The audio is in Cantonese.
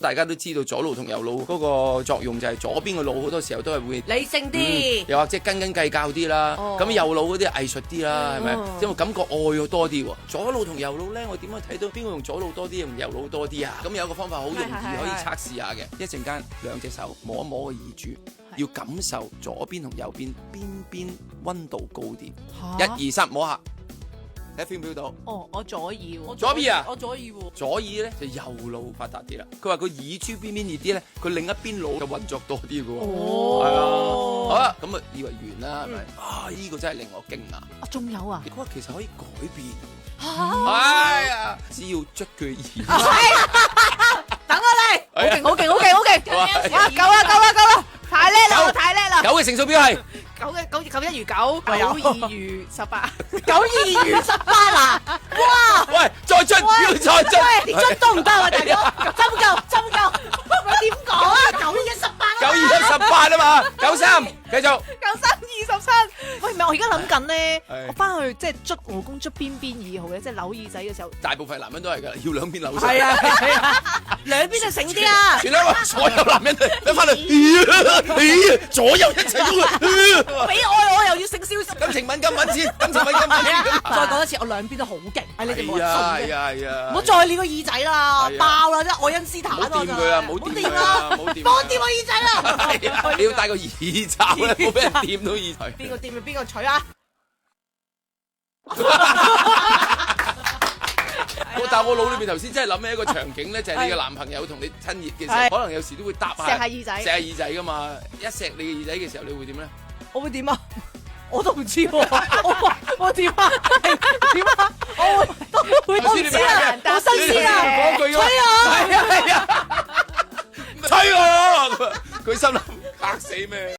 大家都知道左腦同右腦嗰個作用就係左邊個腦好多時候都係會理性啲，又或者斤斤計較啲啦。咁右腦嗰啲藝術啲啦，係咪？因為感覺愛要多啲喎。左腦同右腦咧，我點樣睇到邊個用左腦多啲，用右腦多啲啊？咁有一個方法好容易可以測試下嘅，一陣間兩隻手摸一摸個耳珠，要感受左邊同右邊邊溫度高啲。1、2、3，摸下。睇 feel 唔 feel 到？我左耳喎。左邊啊？我左耳喎。左耳咧就右腦發達啲啦。佢話個耳珠邊熱啲咧，佢另一邊腦就運作多啲嘅喎。係啊。好啦，咁啊以為完啦，係咪？呢個真係令我驚訝。仲有啊？佢話其實可以改變。哎呀，只要捽佢耳。等我嚟。好勁！哇，夠啦！太叻啦！ 9嘅乘數表係9一如9，9二如18，9二如18啊！哇！喂，再捽，要再捽，你捽都唔得啊，大哥，針夠，我點講啊？9一18 9、2、18啊嘛，93，繼續。93、23。喂，唔係我而家諗緊咧，我翻去即係捽老公捽邊耳好咧，即係扭耳仔嘅時候。大部分男人都係㗎，要兩邊扭晒。係啊，兩邊就醒啲啊！全香港所有男人都翻嚟，左右一齊喐。俾愛我又要性少少。感情敏感揾錢，感情敏感揾錢。再講一次，我兩邊都好勁，你哋冇人信嘅。係啊，唔好再撩個耳仔啦，爆啦！即係愛因斯坦唔好掂佢啊，唔好掂佢啊，唔好掂。幫掂我耳仔啦！係啊，你要戴個耳罩咧，冇俾人掂到耳仔。邊個掂就邊個取啊！但係我腦裏邊頭先真係諗起一個場景咧，就係你嘅男朋友同你親熱嘅時候，可能有時都會搭下錫下耳仔，錫下耳仔噶嘛。一錫你嘅耳仔嘅時候，你會點咧？我會點啊？我都唔知喎，我點啊？點啊？我會唔知啊！好新鮮啊！講句㗎，吹啊！吹我！佢心諗嚇死咩？